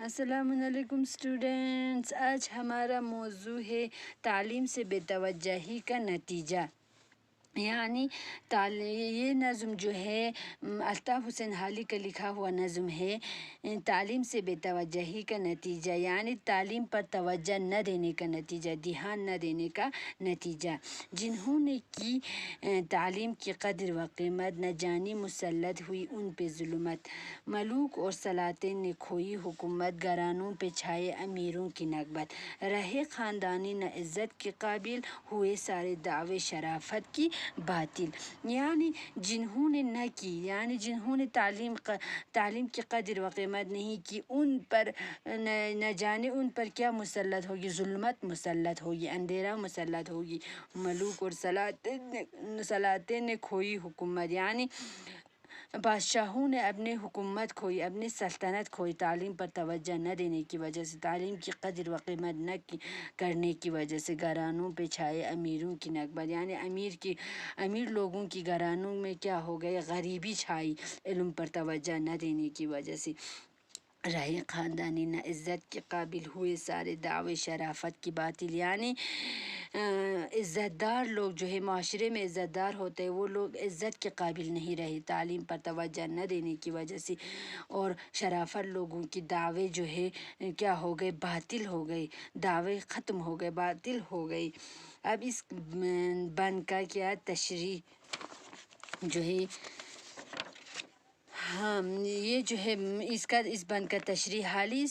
السلام علیکم اسٹوڈینٹس، آج ہمارا موضوع ہے تعلیم سے بے توجہی کا نتیجہ. یعنی یہ نظم جو ہے الطاف حسین حالی کا لکھا ہوا نظم ہے. تعلیم سے بے توجہی کا نتیجہ یعنی تعلیم پر توجہ نہ دینے کا نتیجہ، دھیان نہ دینے کا نتیجہ. جنہوں نے کی تعلیم کی قدر و قیمت نہ جانی مسلط ہوئی ان پہ ظلمت. ملوک اور سلاطین نے کھوئی حکومت، گھرانوں پہ چھائے امیروں کی نکبت. رہے خاندانی نہ عزت کے قابل، ہوئے سارے دعوے شرافت کی باطل. یعنی جنہوں نے نہ کی، یعنی جنہوں نے تعلیم کی قدر و قیمت نہیں کی، ان پر نہ جانے ان پر کیا مسلط ہوگی، ظلمت مسلط ہوگی، اندھیرا مسلط ہوگی. ملوک اور سلاطین نے کھوئی حکومت، یعنی بادشاہوں نے اپنی حکومت کھوئی، اپنی سلطنت کھوئی تعلیم پر توجہ نہ دینے کی وجہ سے، تعلیم کی قدر و قیمت نہ کرنے کی وجہ سے. گھرانوں پہ چھائے امیروں کی نکبت، یعنی امیر لوگوں کی گھرانوں میں کیا ہو گئے، غریبی چھائی علم پر توجہ نہ دینے کی وجہ سے. رہے خاندانی نہ عزت کے قابل، ہوئے سارے دعوے شرافت کی باطل. یعنی عزت دار لوگ جو ہے معاشرے میں عزت دار ہوتے ہیں، وہ لوگ عزت کے قابل نہیں رہے تعلیم پر توجہ نہ دینے کی وجہ سے. اور شرافت لوگوں کی دعوے جو ہے کیا ہو گئے، باطل ہو گئے، دعوے ختم ہو گئے، باطل ہو گئی. اب اس بند کا کیا تشریح جو ہے، یہ جو ہے اس بند کا تشریح حالی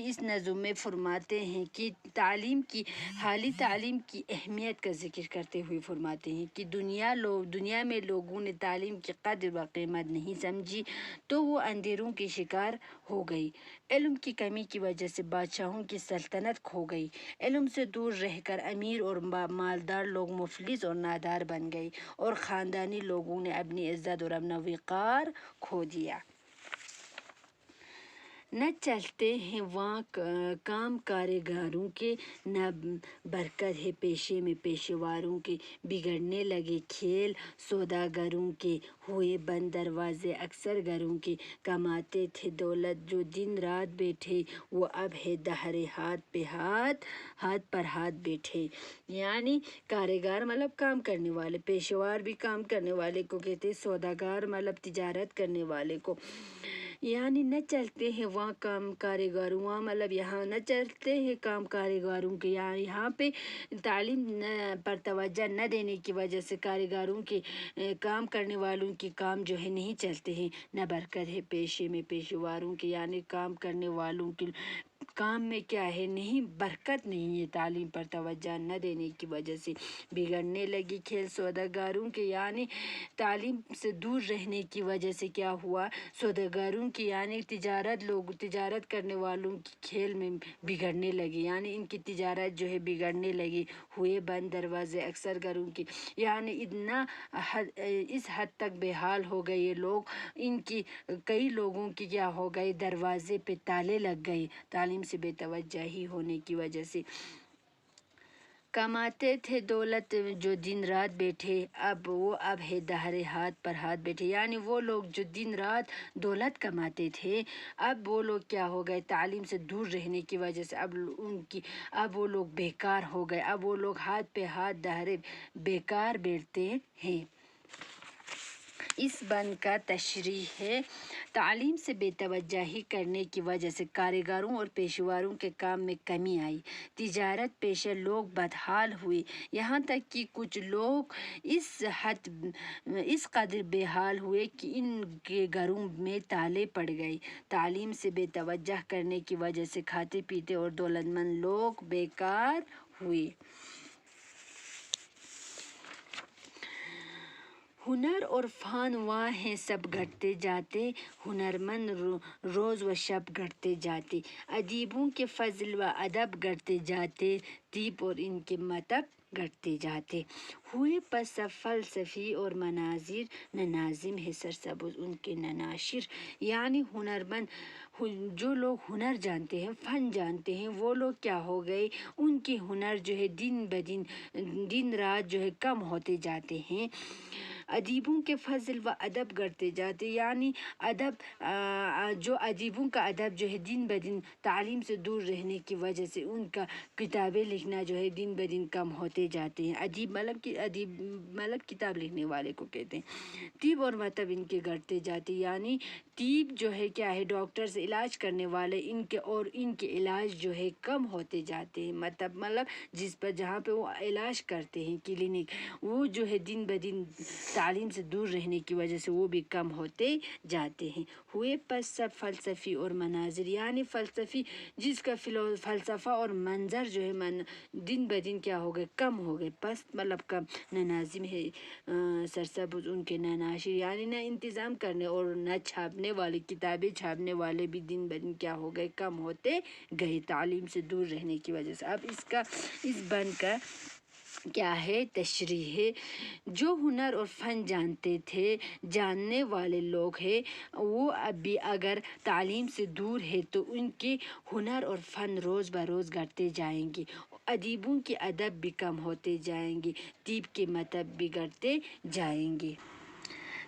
اس نظم میں فرماتے ہیں کہ تعلیم کی اہمیت کا ذکر کرتے ہوئے فرماتے ہیں کہ دنیا میں لوگوں نے تعلیم کی قدر و قیمت نہیں سمجھی تو وہ اندھیروں کی شکار ہو گئی. علم کی کمی کی وجہ سے بادشاہوں کی سلطنت کھو گئی. علم سے دور رہ کر امیر اور مالدار لوگ مفلس اور نادار بن گئے، اور خاندانی لوگوں نے اپنی عزت اور اپنا وقار کھو دیا. نہ چلتے ہیں وہاں کام کارگاروں کے، نہ برکت ہے پیشے میں پیشواروں کے. بگڑنے لگے کھیل سوداگروں کے، ہوئے بند دروازے اکثر گھروں کے. کماتے تھے دولت جو دن رات بیٹھے، وہ اب ہے دہر ہاتھ پر ہاتھ بیٹھے. یعنی کاریگر مطلب کام کرنے والے، پیشوار بھی کام کرنے والے کو کہتے ہیں، سوداگر مطلب تجارت کرنے والے کو. یعنی نہ چلتے ہیں وہاں کام کاریگاروں، وہاں مطلب یہاں نہ چلتے ہیں کام کاریگاروں کے. یہاں پہ تعلیم پر توجہ نہ دینے کی وجہ سے کاریگاروں کے، کام کرنے والوں کے کام جو ہے نہیں چلتے ہیں. نہ برکت ہے پیشے میں پیشواروں کے، یعنی کام کرنے والوں کے کام میں کیا ہے، نہیں برکت نہیں ہے تعلیم پر توجہ نہ دینے کی وجہ سے. بگڑنے لگی کھیل سوداگروں کے، یعنی تعلیم سے دور رہنے کی وجہ سے کیا ہوا، سوداگروں کی یعنی تجارت کرنے والوں کی کھیل میں بگڑنے لگی، یعنی ان کی تجارت جو ہے بگڑنے لگی. ہوئے بند دروازے اکثر گھروں کی، یعنی اس حد تک بے حال ہو گئے یہ لوگ، ان کی کئی لوگوں کی کیا ہو گئے، دروازے پہ تالے لگ گئے تعلیم سے بے توجہی ہونے کی وجہ سے. کماتے تھے دولت جو دن رات بیٹھے، اب ہے دہر ہاتھ پر ہاتھ بیٹھے. یعنی وہ لوگ جو دن رات دولت کماتے تھے، اب وہ لوگ کیا ہو گئے، تعلیم سے دور رہنے کی وجہ سے اب وہ لوگ بیکار ہو گئے، اب وہ لوگ ہاتھ پہ ہاتھ دہرے بیکار بیٹھتے ہیں. اس بند کا تشریح ہے، تعلیم سے بے توجہی کرنے کی وجہ سے کاریگروں اور پیشواروں کے کام میں کمی آئی. تجارت پیشہ لوگ بدحال ہوئے، یہاں تک کہ کچھ لوگ اس قدر بے حال ہوئے کہ ان کے گھروں میں تالے پڑ گئے. تعلیم سے بے توجہ کرنے کی وجہ سے کھاتے پیتے اور دولت مند لوگ بیکار ہوئے. ہنر اور فن وہاں ہیں سب گھٹتے جاتے، ہنرمند روز و شب گھٹتے جاتے. ادیبوں کے فضل و ادب گھٹتے جاتے، طب اور ان کے مطب گھٹتے جاتے. ہوئے پس فلسفی اور مناظر، نہ ناظم ہے سرسبز ان کے نہ ناشر. یعنی ہنرمند جو لوگ ہنر جانتے ہیں، فن جانتے ہیں، وہ لوگ کیا ہو گئے، ان کی ہنر جو ہے دن بدن دن رات جو ہے کم ہوتے جاتے ہیں. ادیبوں کے فضل و ادب گڑتے جاتے، یعنی ادب جو ادیبوں کا ادب جو ہے دن بدن تعلیم سے دور رہنے کی وجہ سے ان کا کتابیں لکھنا جو ہے دن بدن کم ہوتے جاتے ہیں۔ ادیب مطلب کتاب لکھنے والے کو کہتے ہیں۔ طب اور مطب ان کے گڑتے جاتے، یعنی طب جو ہے کیا ہے ڈاکٹر سے علاج کرنے والے ان کے علاج جو ہے کم ہوتے جاتے ہیں۔ مطلب جہاں پہ وہ علاج کرتے ہیں کلینک، وہ جو ہے دن بدن تعلیم سے دور رہنے کی وجہ سے وہ بھی کم ہوتے جاتے ہیں۔ ہوئے پس سب فلسفی اور مناظر، یعنی فلسفی جس کا فلسفہ اور منظر جو ہے دن بدن کیا ہو گئے کم ہو گئے، پس مطلب کم، نہ ناظم ہے سرسبز ان کے نہ ناشر، یعنی نہ انتظام کرنے اور نہ چھاپنے والے، کتابیں چھاپنے والے بھی دن بدن کیا ہو گئے کم ہوتے گئے تعلیم سے دور رہنے کی وجہ سے۔ اب اس بند کا کیا ہے تشریح ہے۔ جو ہنر اور فن جاننے والے لوگ ہیں وہ اب بھی اگر تعلیم سے دور ہے تو ان کے ہنر اور فن روز بروز گھٹتے جائیں گے، ادیبوں کے ادب بھی کم ہوتے جائیں گے، طب کے مطب بھی گھٹتے جائیں گے،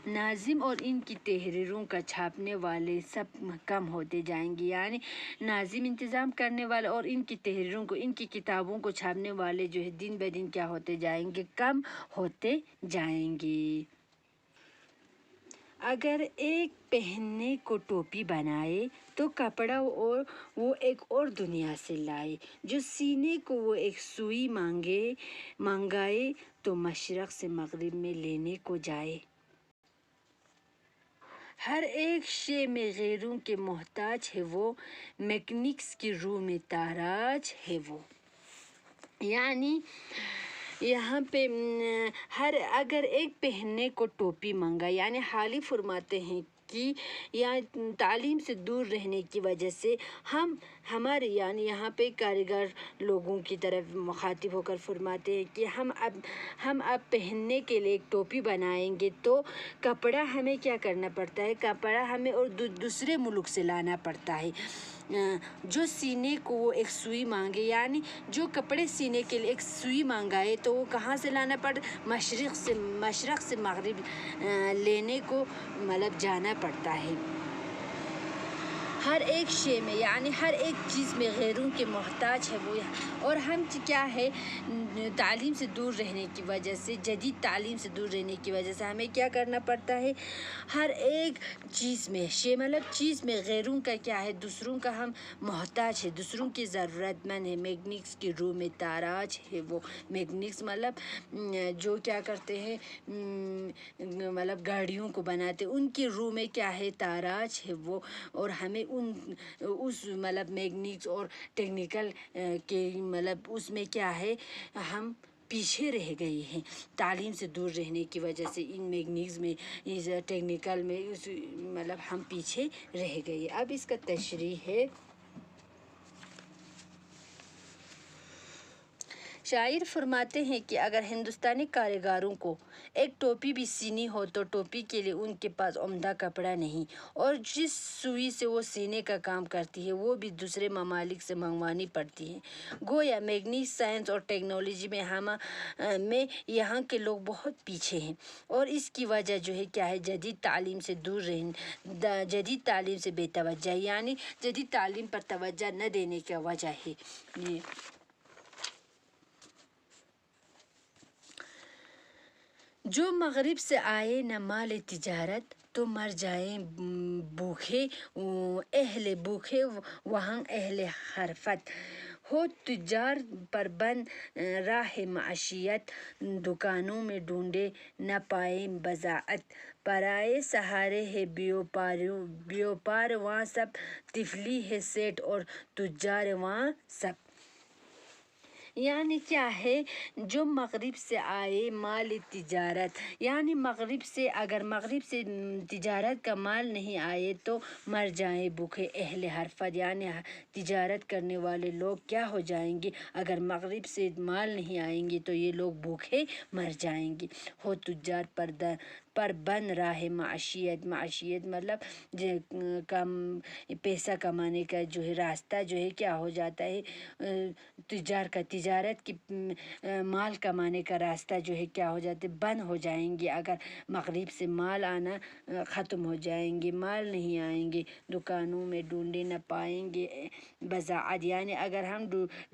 ناظم اور ان کی تحریروں کا چھاپنے والے سب کم ہوتے جائیں گے، یعنی ناظم انتظام کرنے والے اور ان کی تحریروں کو، ان کی کتابوں کو چھاپنے والے جو ہے دن بدن کیا ہوتے جائیں گے کم ہوتے جائیں گے۔ اگر ایک پہننے کو ٹوپی بنائے تو کپڑا وہ ایک اور دنیا سے لائے، جو سینے کو وہ ایک سوئی منگائے تو مشرق سے مغرب میں لینے کو جائے۔ ہر ایک شے میں غیروں کے محتاج ہے وہ، میکنکس کی روح میں تاراج ہے وہ۔ یعنی یہاں پہ اگر ایک پہننے کو ٹوپی منگا، یعنی حالی فرماتے ہیں کہ تعلیم سے دور رہنے کی وجہ سے ہمارے یعنی یہاں پہ کاریگر لوگوں کی طرف مخاطب ہو کر فرماتے ہیں کہ ہم اب پہننے کے لیے ایک ٹوپی بنائیں گے تو کپڑا ہمیں کیا کرنا پڑتا ہے، کپڑا ہمیں اور دوسرے ملک سے لانا پڑتا ہے۔ جو سینے کو وہ ایک سوئی مانگے، یعنی جو کپڑے سینے کے لیے ایک سوئی مانگائے تو وہ کہاں سے لانا مشرق سے مغرب لینے کو مطلب جانا پڑتا ہے۔ ہر ایک شے میں یعنی ہر ایک چیز میں غیروں کے محتاج ہے وہ، اور ہم کیا ہے تعلیم سے دور رہنے کی وجہ سے، جدید تعلیم سے دور رہنے کی وجہ سے ہمیں کیا کرنا پڑتا ہے، ہر ایک چیز میں مطلب چیز میں غیروں کا کیا ہے، دوسروں کا ہم محتاج ہے، دوسروں کی ضرورت مند ہے۔ میکنکس کی روح میں تاراج ہے وہ، میکنکس مطلب جو کیا کرتے ہیں مطلب گاڑیوں کو بناتے، ان کی روح میں کیا ہے تاراج ہے وہ، اور ہمیں اس مطلب میکنکس اور ٹیکنیکل کے مطلب اس میں کیا ہے ہم پیچھے رہ گئے ہیں تعلیم سے دور رہنے کی وجہ سے، ان میکنکس میں اس ٹیکنیکل میں مطلب ہم پیچھے رہ گئے۔ اب اس کا تشریح ہے۔ شاعر فرماتے ہیں کہ اگر ہندوستانی کاریگروں کو ایک ٹوپی بھی سینی ہو تو ٹوپی کے لیے ان کے پاس عمدہ کپڑا نہیں، اور جس سوئی سے وہ سینے کا کام کرتی ہے وہ بھی دوسرے ممالک سے منگوانی پڑتی ہے۔ گویا میکنکس، سائنس اور ٹیکنالوجی میں یہاں کے لوگ بہت پیچھے ہیں، اور اس کی وجہ جو ہے کیا ہے جدید تعلیم سے جدید تعلیم سے بے توجہ، یعنی جدید تعلیم پر توجہ نہ دینے کی وجہ ہے۔ جو مغرب سے آئے نہ مال تجارت تو مر جائیں بھوکے وہاں اہل حرفت، ہو تجار پر بند راہ معیشت، دکانوں میں ڈھونڈے نہ پائیں بضاعت، پرائے سہارے ہے بیوپار وہاں سب، طفلی ہے سیٹ اور تجار وہاں سب۔ یعنی کیا ہے، جو مغرب سے آئے مال تجارت، یعنی مغرب سے تجارت کا مال نہیں آئے تو مر جائیں بھوکے اہل حرفت، یعنی تجارت کرنے والے لوگ کیا ہو جائیں گے، اگر مغرب سے مال نہیں آئیں گے تو یہ لوگ بھوکے مر جائیں گے۔ ہو تجار پر بن رہا ہے معیشت مطلب کم پیسہ کمانے کا جو ہے راستہ جو ہے کیا ہو جاتا ہے، تجارت کی مال کمانے کا راستہ جو ہے کیا ہو جاتا ہے، بند ہو جائیں گے۔ اگر مغرب سے مال آنا ختم ہو جائیں گے، مال نہیں آئیں گے، دکانوں میں ڈھونڈے نہ پائیں گے بضاعت، یعنی اگر ہم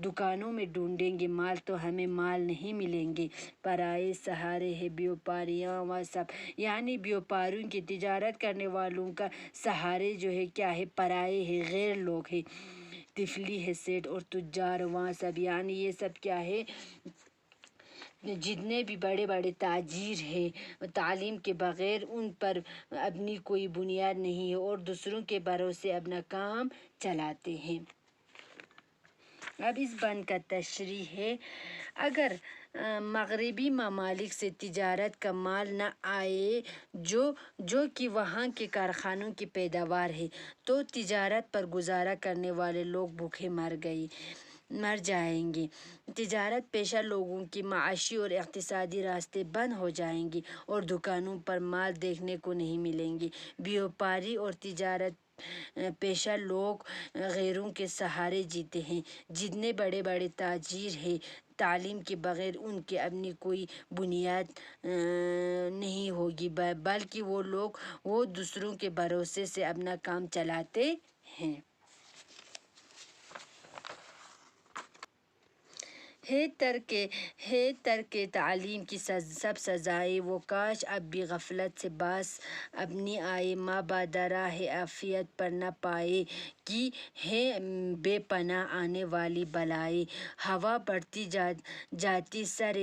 دکانوں میں ڈھونڈیں گے مال تو ہمیں مال نہیں ملیں گے۔ پرائے سہارے ہے بیوپاریاں و سب، یعنی بیوپاریوں کی تجارت کرنے والوں کا سہارے جو ہے کیا ہے، پرائے ہے، غیر لوگ ہے۔ طفلی ہے سیٹ اور تجار وہاں سب، یعنی یہ سب کیا ہے، جتنے بھی بڑے بڑے تاجر ہیں تعلیم کے بغیر ان پر اپنی کوئی بنیاد نہیں ہے اور دوسروں کے بھروسے اپنا کام چلاتے ہیں۔ اب اس بند کا تشریح ہے، اگر مغربی ممالک سے تجارت کا مال نہ آئے جو کہ وہاں کے کارخانوں کی پیداوار ہے تو تجارت پر گزارا کرنے والے لوگ بھوکے مر جائیں گے۔ تجارت پیشہ لوگوں کی معاشی اور اقتصادی راستے بند ہو جائیں گے اور دکانوں پر مال دیکھنے کو نہیں ملیں گے۔ بیوپاری اور تجارت پیشہ لوگ غیروں کے سہارے جیتے ہیں۔ جتنے بڑے بڑے تاجر ہیں تعلیم کے بغیر ان کے اپنی کوئی بنیاد نہیں ہوگی، بلکہ وہ دوسروں کے بھروسے سے اپنا کام چلاتے ہیں۔ ہے ترک تعلیم کی سب سزائے وہ کاش اب بھی غفلت سے باز اپنی آئے، ماں بعد راہ عافیت پر نہ پائے کہ ہے بے پناہ آنے والی بلائیں۔ ہوا بڑھتی جاتی سر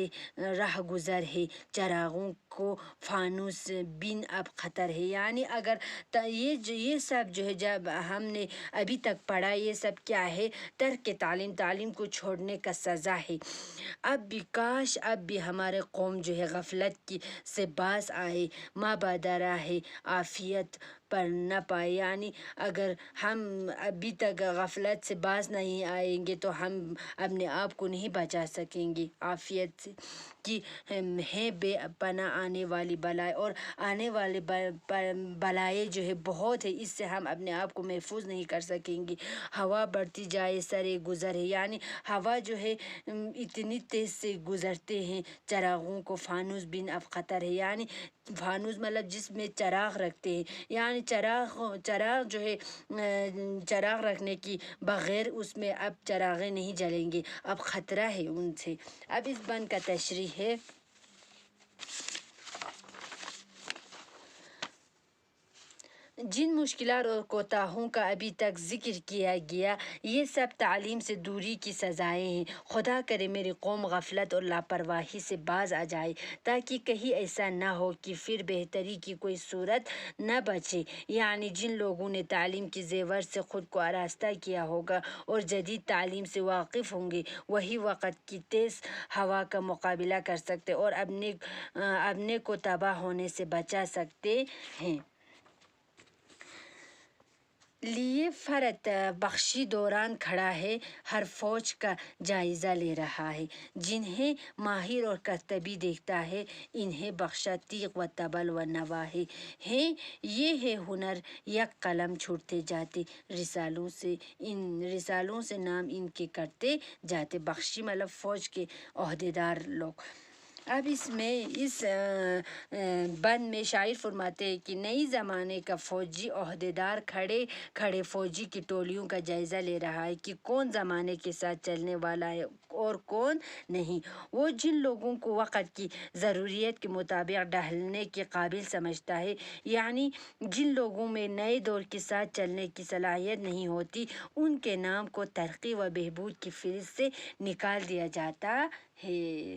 راہ گزر ہے، چراغوں کو فانوس بن اب خطر ہے، یعنی اگر یہ سب جو ہے جب ہم نے ابھی تک پڑھا یہ سب کیا ہے، ترک تعلیم کو چھوڑنے کا سزا ہے۔ اب بھی کاش اب بھی ہمارے قوم جو ہے غفلت سے باز آئے، ماں بعد راہ عافیت پر نہ پائے، یعنی اگر ہم ابھی تک غفلت سے باز نہیں آئیں گے تو ہم اپنے آپ کو نہیں بچا سکیں گے عافیت سے کہ ہے بے پناہ آنے والی بلائیں، اور آنے والی بلائیں جو ہے بہت ہے، اس سے ہم اپنے آپ کو محفوظ نہیں کر سکیں گے۔ ہوا بڑھتی جائے سر گزر ہے، یعنی ہوا جو ہے اتنی تیز سے گزرتے ہیں، چراغوں کو فانوس بن اب خطر ہے، یعنی فانوس مطلب جس میں چراغ رکھتے ہیں، یعنی چراغ جو ہے چراغ رکھنے کی بغیر اس میں اب چراغیں نہیں جلیں گے، اب خطرہ ہے ان سے۔ اب اس بند کا تشریح ہے، جن مشکلات اور کوتاہیوں کا ابھی تک ذکر کیا گیا یہ سب تعلیم سے دوری کی سزائیں ہیں۔ خدا کرے میری قوم غفلت اور لاپرواہی سے باز آ جائے تاکہ کہیں ایسا نہ ہو کہ پھر بہتری کی کوئی صورت نہ بچے، یعنی جن لوگوں نے تعلیم کے زیور سے خود کو آراستہ کیا ہوگا اور جدید تعلیم سے واقف ہوں گے وہی وقت کی تیز ہوا کا مقابلہ کر سکتے اور اپنے کو تباہ ہونے سے بچا سکتے ہیں۔ لیے فرت بخشی دوران کھڑا ہے، ہر فوج کا جائزہ لے رہا ہے، جنہیں ماہر اور کرتبی دیکھتا ہے انہیں بخشا تیغ و طبل و نوا ہے۔ یہ ہے ہنر یک قلم چھوٹتے جاتے رسالوں سے نام ان کے کٹتے جاتے۔ بخشی مطلب فوج کے عہدیدار لوگ۔ اب اس بند میں شاعر فرماتے ہیں کہ نئی زمانے کا فوجی عہدیدار کھڑے فوجی کی ٹولیوں کا جائزہ لے رہا ہے کہ کون زمانے کے ساتھ چلنے والا ہے اور کون نہیں۔ وہ جن لوگوں کو وقت کی ضروریات کے مطابق ڈھالنے کے قابل سمجھتا ہے، یعنی جن لوگوں میں نئے دور کے ساتھ چلنے کی صلاحیت نہیں ہوتی، ان کے نام کو ترقی و بہبود کی فہرست سے نکال دیا جاتا ہے۔